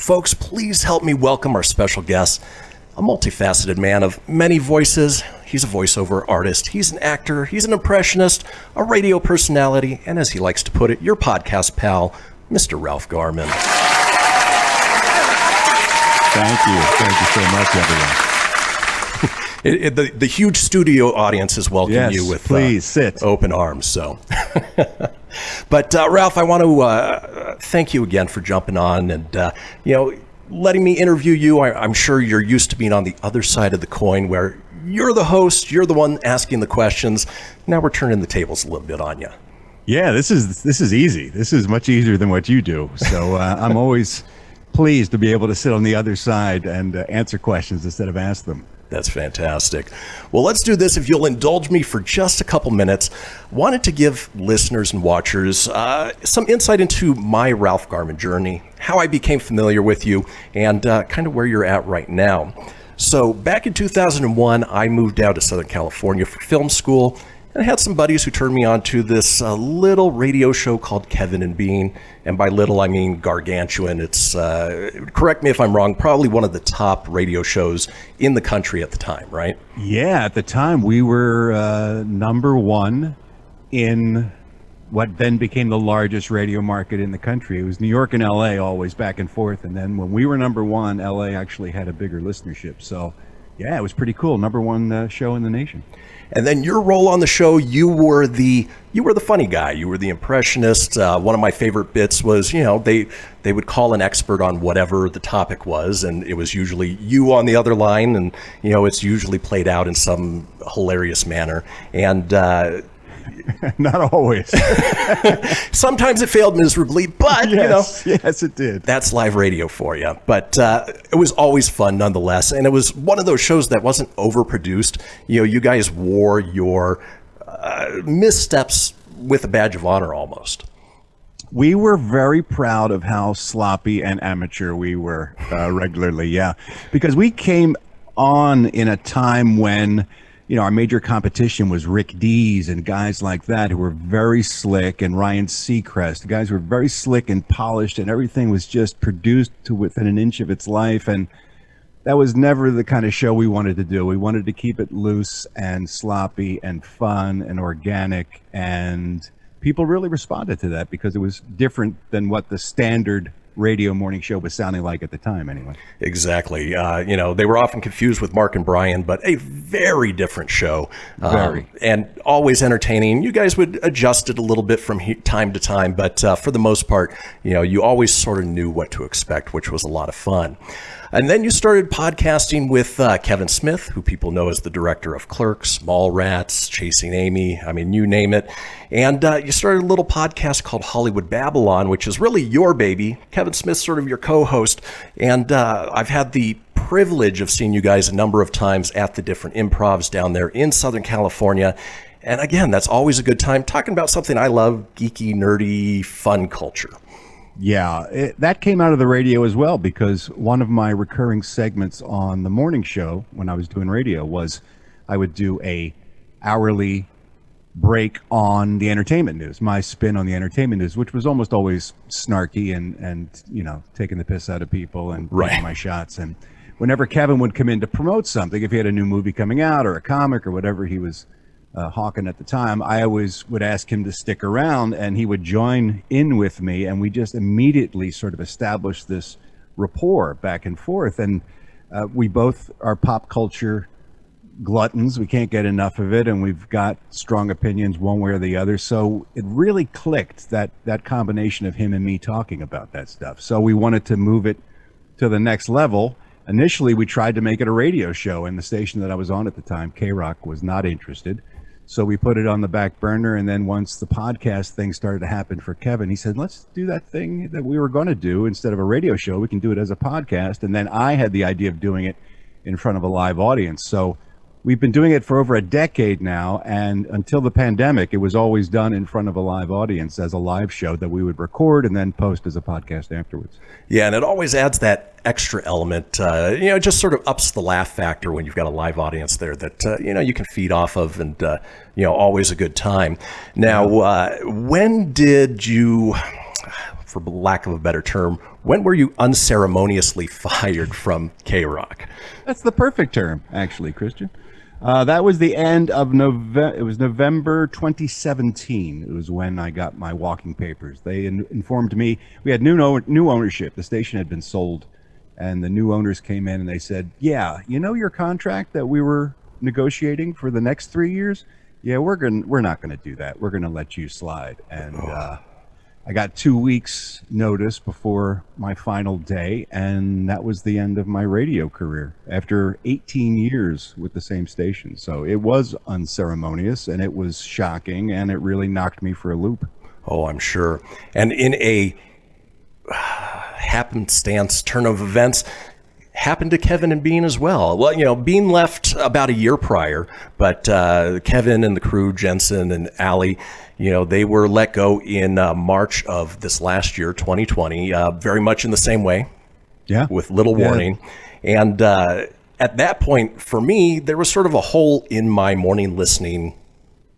Folks, please help me welcome our special guest, a multifaceted man of many voices. He's a voiceover artist, he's an actor, he's an impressionist, a radio personality, and as he likes to put it, your podcast pal, Mr. Ralph Garman. Thank you so much, everyone. The huge studio audience is welcoming you with please sit. Open arms. So, but Ralph, I want to thank you again for jumping on and letting me interview you. I'm sure you're used to being on the other side of the coin, where you're the host, you're the one asking the questions. Now we're turning the tables a little bit on you. Yeah, this is easy. This is much easier than what you do. So I'm always pleased to be able to sit on the other side and answer questions instead of ask them. That's fantastic. Well, let's do this. If you'll indulge me for just a couple minutes, wanted to give listeners and watchers some insight into my Ralph Garman journey, how I became familiar with you, and kind of where you're at right now. So back in 2001, I moved out to Southern California for film school, and I had some buddies who turned me on to this little radio show called Kevin and Bean. And by little, I mean gargantuan. It's, correct me if I'm wrong, probably one of the top radio shows in the country at the time, right? Yeah, at the time we were number one in what then became the largest radio market in the country. It was New York and LA always back and forth. And then when we were number one, LA actually had a bigger listenership. So yeah, it was pretty cool. Number one show in the nation. And then your role on the show, you were the funny guy. You were the impressionist. One of my favorite bits was, they would call an expert on whatever the topic was, and it was usually you on the other line, and it's usually played out in some hilarious manner. And not always. Sometimes it failed miserably, but yes, it did. That's live radio for you. But it was always fun nonetheless, and it was one of those shows that wasn't overproduced. You guys wore your missteps with a badge of honor almost. We were very proud of how sloppy and amateur we were regularly, yeah, because we came on in a time when our major competition was Rick Dees and guys like that who were very slick, and Ryan Seacrest. The guys were very slick and polished, and everything was just produced to within an inch of its life. And that was never the kind of show we wanted to do. We wanted to keep it loose and sloppy and fun and organic. And people really responded to that because it was different than what the standard radio morning show was sounding like at the time anyway. Exactly. They were often confused with Mark and Brian, but a very different show. Very. And always entertaining. You guys would adjust it a little bit from time to time, but for the most part, you always sort of knew what to expect, which was a lot of fun. And then you started podcasting with Kevin Smith, who people know as the director of Clerks, Mallrats, Chasing Amy, I mean, you name it. And you started a little podcast called Hollywood Babble-on, which is really your baby. Kevin Smith's sort of your co-host. And I've had the privilege of seeing you guys a number of times at the different improvs down there in Southern California. And again, that's always a good time talking about something I love, geeky, nerdy, fun culture. Yeah, that came out of the radio as well, because one of my recurring segments on the morning show when I was doing radio was I would do a hourly break on the entertainment news, my spin on the entertainment news, which was almost always snarky and taking the piss out of people and taking my shots. And whenever Kevin would come in to promote something, if he had a new movie coming out or a comic or whatever he was hawking at the time, I always would ask him to stick around, and he would join in with me, and we just immediately sort of established this rapport back and forth. And we both are pop culture gluttons. We can't get enough of it, and we've got strong opinions one way or the other. So it really clicked, that combination of him and me talking about that stuff. So we wanted to move it to the next level. Initially, we tried to make it a radio show, and the station that I was on at the time, K-Rock, was not interested. So we put it on the back burner, and then once the podcast thing started to happen for Kevin, he said, let's do that thing that we were going to do. Instead of a radio show, we can do it as a podcast. And then I had the idea of doing it in front of a live audience. So we've been doing it for over a decade now, and until the pandemic, it was always done in front of a live audience as a live show that we would record and then post as a podcast afterwards. Yeah, and it always adds that extra element, just sort of ups the laugh factor when you've got a live audience there that, you can feed off of, and, always a good time. Now, when did you, for lack of a better term, when were you unceremoniously fired from K-Rock? That's the perfect term, actually, Christian. That was the end of November. It was November 2017. It was when I got my walking papers. They informed me we had new ownership. The station had been sold, and the new owners came in and they said, "Yeah, you know your contract that we were negotiating for the next 3 years. Yeah, we're not gonna do that. We're gonna let you slide." And I got 2 weeks notice before my final day, and that was the end of my radio career after 18 years with the same station. So it was unceremonious, and it was shocking, and it really knocked me for a loop. Oh, I'm sure. And in a happenstance turn of events, happened to Kevin and Bean as well. Well, you know, Bean left about a year prior, but Kevin and the crew, Jensen and Allie, you know, they were let go in March of this last year, 2020, very much in the same way, with little warning. And at that point, for me, there was sort of a hole in my morning listening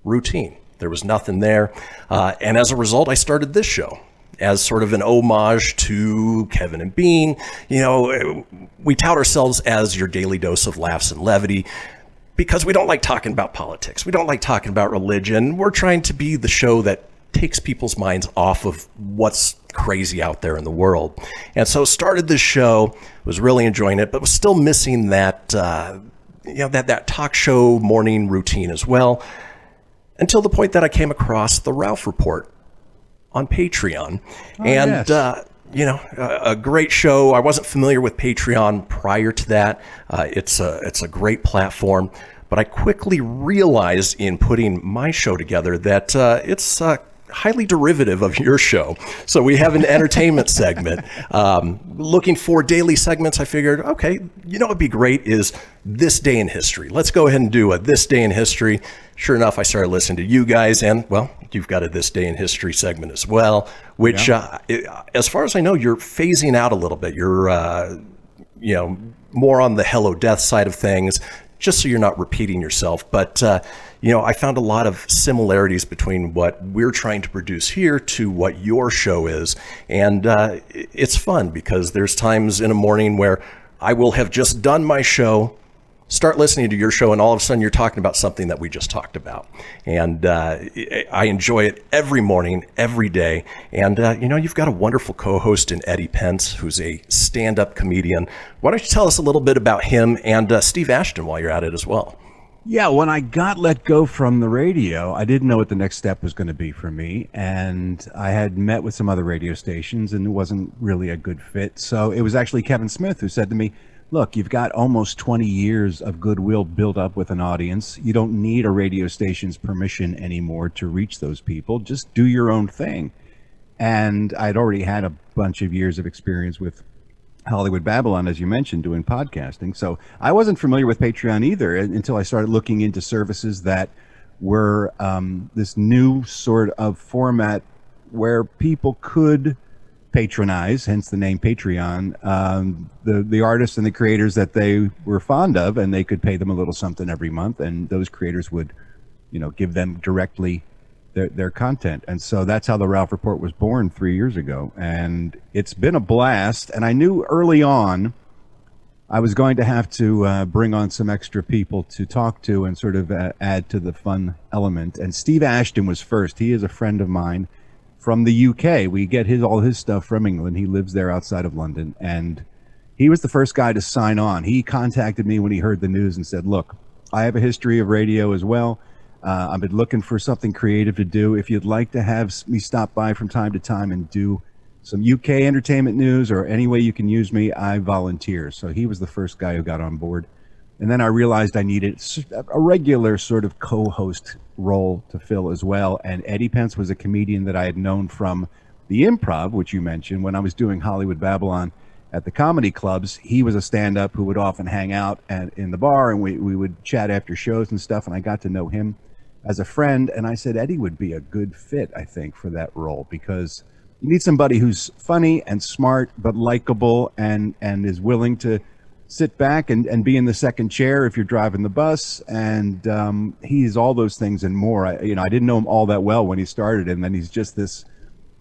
routine. There was nothing there. And as a result, I started this show as sort of an homage to Kevin and Bean. You know, we tout ourselves as your daily dose of laughs and levity because we don't like talking about politics. We don't like talking about religion. We're trying to be the show that takes people's minds off of what's crazy out there in the world. And so started this show, was really enjoying it, but was still missing that, that talk show morning routine as well, until the point that I came across the Ralph Report on Patreon. A great show. I wasn't familiar with Patreon prior to that. It's a great platform, but I quickly realized in putting my show together that it's highly derivative of your show. So we have an entertainment segment. Looking for daily segments, I figured, okay, you know what'd be great is This Day in History. Let's go ahead and do a This Day in History. Sure enough, I started listening to you guys, and, well, you've got a This Day in History segment as well, which, as far as I know, you're phasing out a little bit. You're, more on the Hello Death side of things, just so you're not repeating yourself. But, I found a lot of similarities between what we're trying to produce here to what your show is. And it's fun because there's times in a morning where I will have just done my show, start listening to your show, and all of a sudden you're talking about something that we just talked about. And I enjoy it every morning, every day. And, you've got a wonderful co-host in Eddie Pence, who's a stand-up comedian. Why don't you tell us a little bit about him and Steve Ashton while you're at it as well? Yeah, when I got let go from the radio, I didn't know what the next step was going to be for me. And I had met with some other radio stations, and it wasn't really a good fit. So it was actually Kevin Smith who said to me, "Look, you've got almost 20 years of goodwill built up with an audience. You don't need a radio station's permission anymore to reach those people. Just do your own thing." And I'd already had a bunch of years of experience with Hollywood Babble-on, as you mentioned, doing podcasting. So I wasn't familiar with Patreon either until I started looking into services that were this new sort of format where people could patronize, hence the name Patreon, the artists and the creators that they were fond of, and they could pay them a little something every month, and those creators would, give them directly their content. And so that's how the Ralph Report was born 3 years ago, and it's been a blast. And I knew early on I was going to have to bring on some extra people to talk to and sort of add to the fun element. And Steve Ashton was first. He is a friend of mine from the UK. We get all his stuff from England. He lives there outside of London, and he was the first guy to sign on. He contacted me when he heard the news and said, "Look, I have a history of radio as well. I've been looking for something creative to do. If you'd like to have me stop by from time to time and do some UK entertainment news or any way you can use me, I volunteer." So he was the first guy who got on board. And then I realized I needed a regular sort of co-host role to fill as well. And Eddie Pence was a comedian that I had known from the Improv, which you mentioned, when I was doing Hollywood Babble-on at the comedy clubs. He was a stand-up who would often hang out in the bar, and we would chat after shows and stuff. And I got to know him as a friend, and I said Eddie would be a good fit, I think, for that role, because you need somebody who's funny and smart but likable and is willing to sit back and be in the second chair if you're driving the bus. And he's all those things and more. I didn't know him all that well when he started, and then he's just this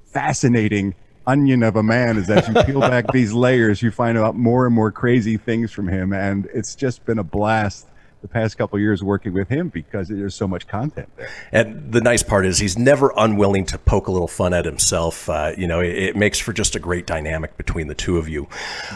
fascinating onion of a man is as you peel back these layers, you find out more and more crazy things from him. And it's just been a blast the past couple of years working with him because there's so much content there. And the nice part is he's never unwilling to poke a little fun at himself. It makes for just a great dynamic between the two of you.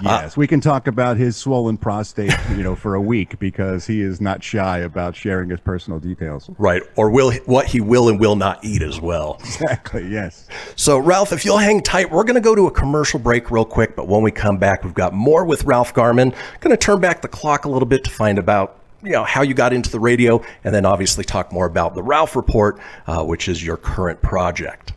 Yes, we can talk about his swollen prostate, for a week because he is not shy about sharing his personal details. Right. Or what he will and will not eat as well. Exactly, yes. So, Ralph, if you'll hang tight, we're going to go to a commercial break real quick. But when we come back, we've got more with Ralph Garman. Going to turn back the clock a little bit to find about how you got into the radio, and then obviously talk more about the Ralph Report, which is your current project.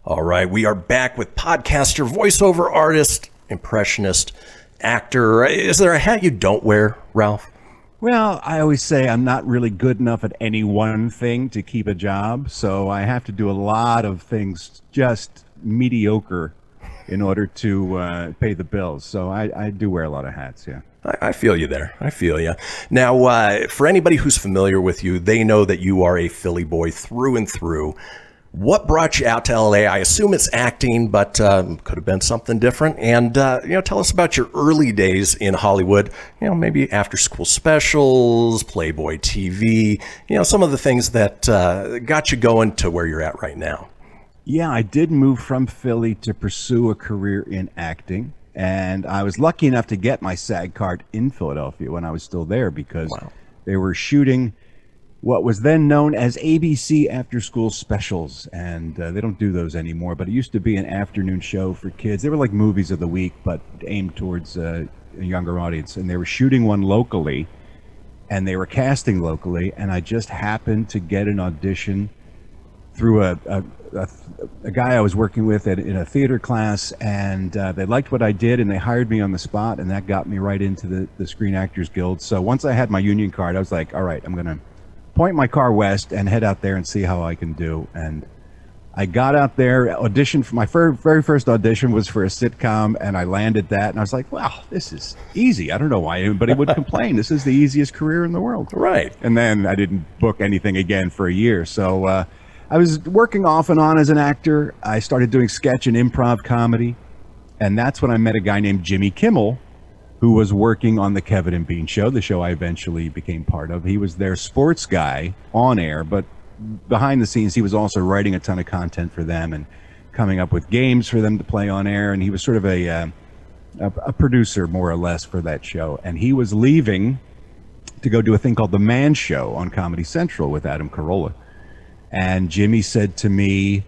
All right, we are back with podcaster, voiceover artist, impressionist, actor. Is there a hat you don't wear, Ralph? Well, I always say I'm not really good enough at any one thing to keep a job, so I have to do a lot of things just mediocre in order to pay the bills. So I do wear a lot of hats, yeah. I feel you there. I feel you. Now, for anybody who's familiar with you, they know that you are a Philly boy through and through. What brought you out to LA? I assume it's acting, but could have been something different. And, tell us about your early days in Hollywood, maybe after school specials, Playboy TV, some of the things that got you going to where you're at right now. Yeah, I did move from Philly to pursue a career in acting. And I was lucky enough to get my SAG card in Philadelphia when I was still there because they were shooting what was then known as ABC after school specials. And they don't do those anymore, but it used to be an afternoon show for kids. They were like movies of the week, but aimed towards a younger audience. And they were shooting one locally and they were casting locally. And I just happened to get an audition through a guy I was working with in a theater class, and they liked what I did, and they hired me on the spot, and that got me right into the Screen Actors Guild. So once I had my union card, I was like, all right, I'm going to point my car west and head out there and see how I can do. And I got out there, auditioned for my very first audition was for a sitcom, and I landed that, and I was like, wow, this is easy. I don't know why anybody would complain. This is the easiest career in the world. Right. And then I didn't book anything again for a year. So I was working off and on as an actor. I started doing sketch and improv comedy, and that's when I met a guy named Jimmy Kimmel, who was working on the Kevin and Bean show, the show I eventually became part of. He was their sports guy on air, but behind the scenes, he was also writing a ton of content for them and coming up with games for them to play on air, and he was sort of a producer, more or less, for that show. And he was leaving to go do a thing called The Man Show on Comedy Central with Adam Carolla. And Jimmy said to me,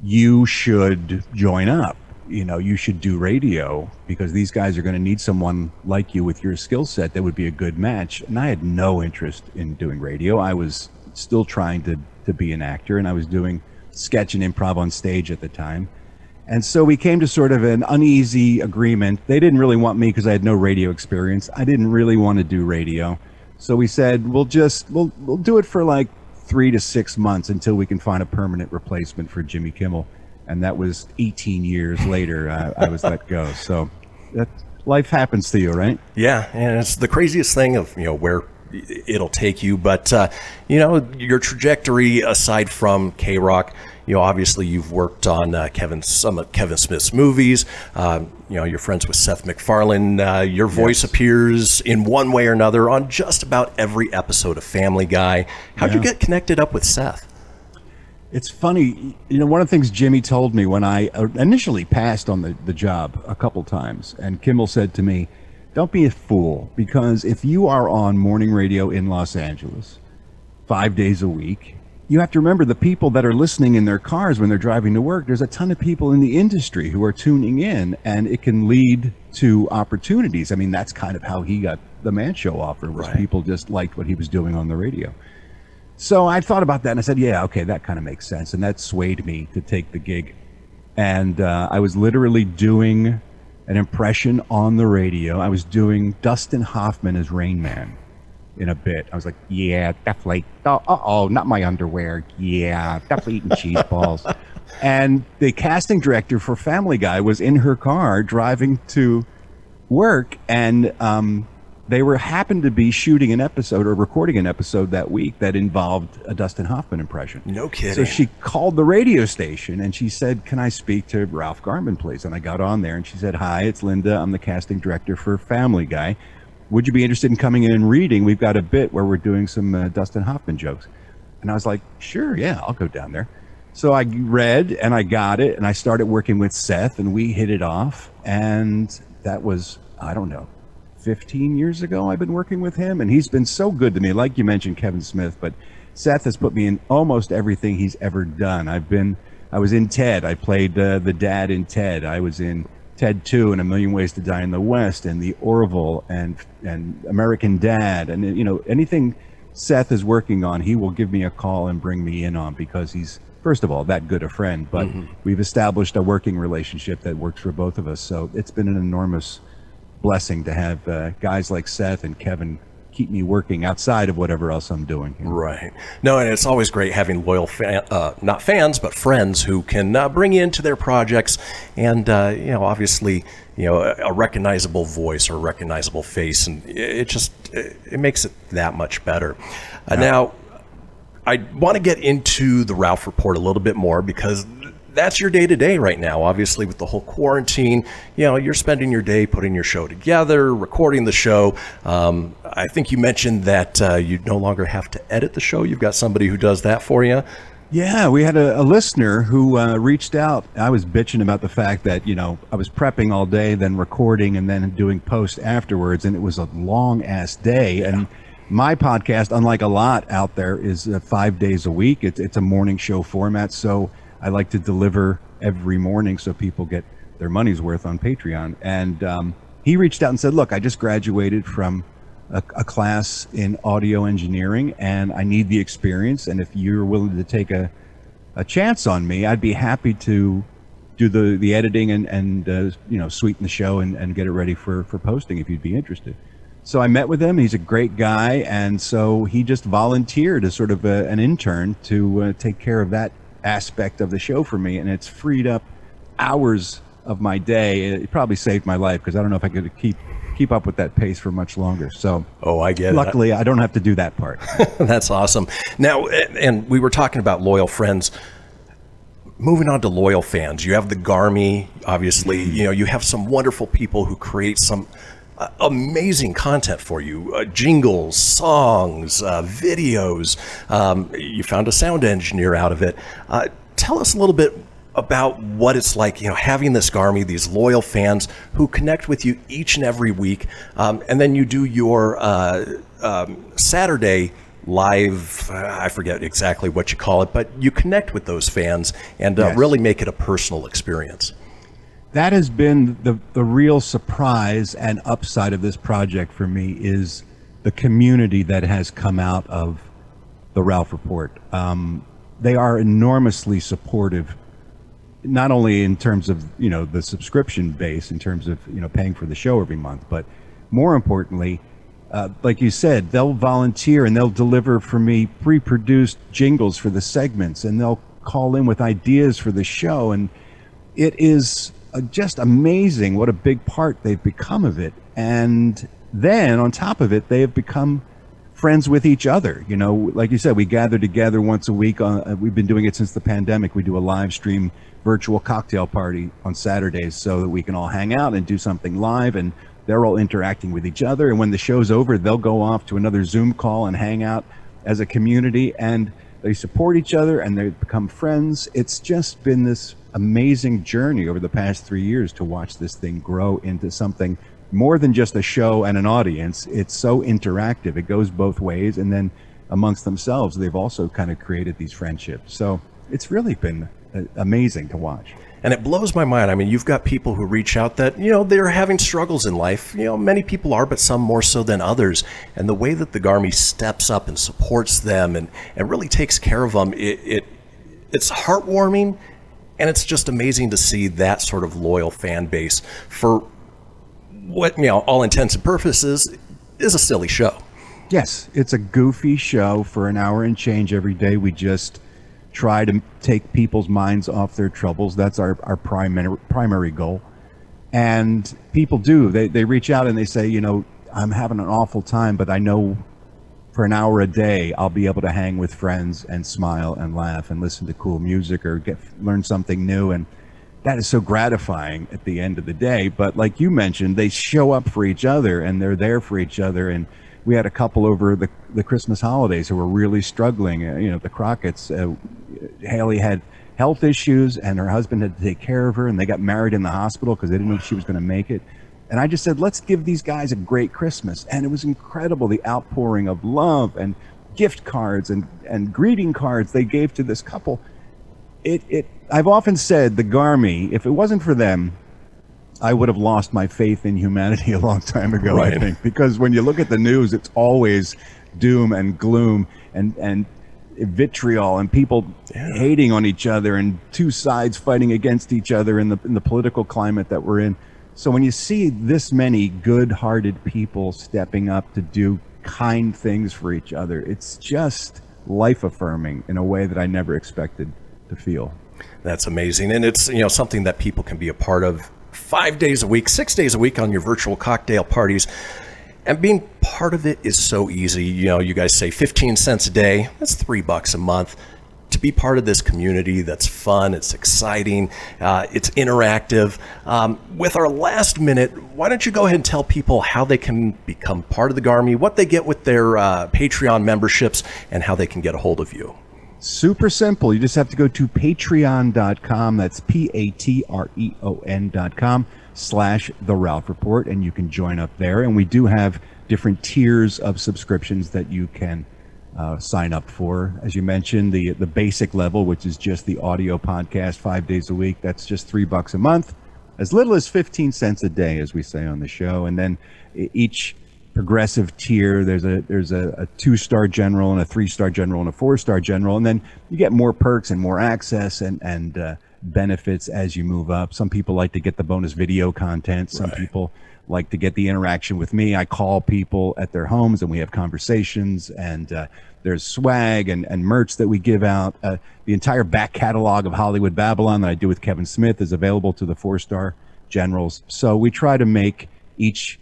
you should join up. You should do radio because these guys are going to need someone like you with your skill set that would be a good match. And I had no interest in doing radio. I was still trying to be an actor, and I was doing sketch and improv on stage at the time. And so we came to sort of an uneasy agreement. They didn't really want me because I had no radio experience. I didn't really want to do radio. So we said, we'll do it for like 3 to 6 months until we can find a permanent replacement for Jimmy Kimmel. And that was 18 years later, I was let go. So life happens to you, right? Yeah, and it's the craziest thing of, where it'll take you. But, your trajectory, aside from K-Rock, obviously you've worked on some of Kevin Smith's movies. You're friends with Seth MacFarlane. Your voice appears in one way or another on just about every episode of Family Guy. How'd you get connected up with Seth? It's funny, one of the things Jimmy told me when I initially passed on the job a couple times, and Kimmel said to me, don't be a fool, because if you are on morning radio in Los Angeles 5 days a week, you have to remember the people that are listening in their cars when they're driving to work. There's a ton of people in the industry who are tuning in, and it can lead to opportunities. I mean, that's kind of how he got the Man Show offer, was people just liked what he was doing on the radio. So I thought about that, and I said, yeah, okay, that kind of makes sense. And that swayed me to take the gig. And I was literally doing an impression on the radio. I was doing Dustin Hoffman as Rain Man in a bit. I was like, yeah, definitely. Uh-oh, not my underwear. Yeah, definitely eating cheese balls. And the casting director for Family Guy was in her car driving to work, and they happened to be shooting an episode or recording an episode that week that involved a Dustin Hoffman impression. No kidding. So she called the radio station and she said, "Can I speak to Ralph Garman, please?" And I got on there and she said, "Hi, it's Linda. I'm the casting director for Family Guy. Would you be interested in coming in and reading? We've got a bit where we're doing some Dustin Hoffman jokes." And I was like, "Sure, yeah, I'll go down there." So I read and I got it and I started working with Seth and we hit it off. And that was, I don't know, 15 years ago I've been working with him, and he's been so good to me. Like you mentioned Kevin Smith, but Seth has put me in almost everything he's ever done. I was in Ted. I played the dad in Ted. I was in Ted 2 and A Million Ways to Die in the West and The Orville and American Dad. And, you know, anything Seth is working on, he will give me a call and bring me in on, because he's, first of all, that good a friend, but we've established a working relationship that works for both of us. So it's been an enormous blessing to have guys like Seth and Kevin keep me working outside of whatever else I'm doing. You know? Right. No, and it's always great having loyal, not fans, but friends who can bring you into their projects and, you know, obviously, you know, a recognizable voice or a recognizable face. And it makes it that much better. Now, I want to get into the Ralph Report a little bit more, because that's your day-to-day right now. Obviously, with the whole quarantine, you know, you're spending your day putting your show together, recording the show. I think you mentioned that you no longer have to edit the show. You've got somebody who does that for you. Yeah, we had a listener who reached out. I was bitching about the fact that, you know, I was prepping all day, then recording, and then doing post afterwards, and it was a long-ass day. Yeah. And my podcast, unlike a lot out there, is 5 days a week. It's a morning show format, so I like to deliver every morning so people get their money's worth on Patreon. And he reached out and said, "Look, I just graduated from a class in audio engineering, and I need the experience. And if you're willing to take a chance on me, I'd be happy to do the editing and you know, sweeten the show and get it ready for posting if you'd be interested." So I met with him. He's a great guy, and so he just volunteered as sort of an intern to take care of that aspect of the show for me, and it's freed up hours of my day. It probably saved my life, because I don't know if I could keep up with that pace for much longer. So I get luckily, I don't have to do that part. That's awesome. Now, and we were talking about loyal friends. Moving on to loyal fans, you have the Garmy, obviously. You know, you have some wonderful people who create some amazing content for you, jingles, songs, videos. You found a sound engineer out of it. Tell us a little bit about what it's like, you know, having this Garmy, these loyal fans who connect with you each and every week, and then you do your Saturday live, I forget exactly what you call it, but you connect with those fans and really make it a personal experience. That has been the real surprise and upside of this project for me, is the community that has come out of the Ralph Report. They are enormously supportive, not only in terms of, you know, the subscription base, in terms of, you know, paying for the show every month, but more importantly, like you said, they'll volunteer and they'll deliver for me pre-produced jingles for the segments, and they'll call in with ideas for the show, and it is just amazing what a big part they've become of it. And then on top of it, they have become friends with each other. You know, like you said, we gather together once a week. We've been doing it since the pandemic. We do a live stream virtual cocktail party on Saturdays so that we can all hang out and do something live, and they're all interacting with each other. And when the show's over, they'll go off to another Zoom call and hang out as a community, and they support each other and they become friends. It's just been this amazing journey over the past 3 years to watch this thing grow into something more than just a show and an audience. It's so interactive. It goes both ways, and then amongst themselves, they've also kind of created these friendships. So it's really been amazing to watch. And it blows my mind. I mean, you've got people who reach out that, you know, they're having struggles in life. You know, many people are, but some more so than others. And the way that the Garmy steps up and supports them and really takes care of them, it's heartwarming. And it's just amazing to see that sort of loyal fan base for what, you know, all intents and purposes is a silly show. Yes, it's a goofy show for an hour and change every day. We just try to take people's minds off their troubles. That's our primary goal. And people do. They reach out and they say, you know, I'm having an awful time, but I know for an hour a day, I'll be able to hang with friends and smile and laugh and listen to cool music or learn something new. And that is so gratifying at the end of the day. But like you mentioned, they show up for each other and they're there for each other. And we had a couple over the Christmas holidays who were really struggling. The Crockett's, Haley had health issues and her husband had to take care of her, and they got married in the hospital because they didn't know if she was going to make it. And I just said, let's give these guys a great Christmas. And it was incredible, the outpouring of love and gift cards and greeting cards they gave to this couple. I've often said the Garmy, if it wasn't for them, I would have lost my faith in humanity a long time ago, Right. I think. Because when you look at the news, it's always doom and gloom and vitriol and people hating on each other and two sides fighting against each other in the political climate that we're in. So when you see this many good-hearted people stepping up to do kind things for each other, it's just life-affirming in a way that I never expected to feel. That's amazing. And it's, something that people can be a part of 5 days a week, 6 days a week on your virtual cocktail parties. And being part of it is so easy. You guys say 15 cents a day. That's $3 a month. To be part of this community that's fun, it's exciting, it's interactive. With our last minute, why don't you go ahead and tell people how they can become part of the Garmy, what they get with their Patreon memberships, and how they can get a hold of you. Super simple. You just have to go to patreon.com. That's patreon.com/The Ralph Report, and you can join up there. And we do have different tiers of subscriptions that you can sign up for. As you mentioned, the basic level, which is just the audio podcast 5 days a week, that's just $3 a month, as little as 15 cents a day, as we say on the show. And then each progressive tier, there's a 2-star general and a 3-star general and a 4-star general, and then you get more perks and more access and benefits as you move up. Some people like to get the bonus video content. Some people like to get the interaction with me. I call people at their homes and we have conversations, and there's swag and merch that we give out. The entire back catalog of Hollywood Babble-on that I do with Kevin Smith is available to the 4-star generals. So we try to make each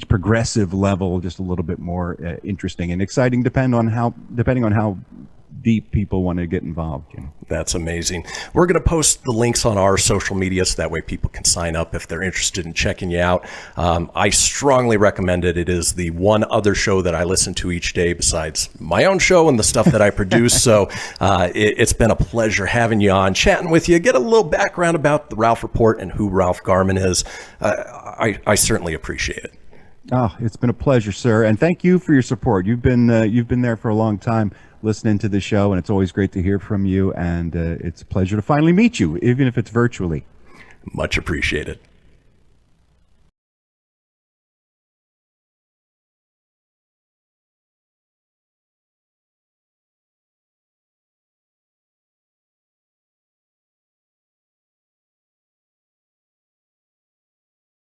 progressive level just a little bit more interesting and exciting, depending on how deep people want to get involved. That's amazing. We're going to post the links on our social media so that way people can sign up if they're interested in checking you out. I strongly recommend it. It is the one other show that I listen to each day besides my own show and the stuff that I produce. So it's been a pleasure having you on, chatting with you, get a little background about the Ralph Report and who Ralph Garman is. I certainly appreciate it. Oh, it's been a pleasure, sir. And thank you for your support. You've been there for a long time listening to the show, and it's always great to hear from you. And it's a pleasure to finally meet you, even if it's virtually. Much appreciated.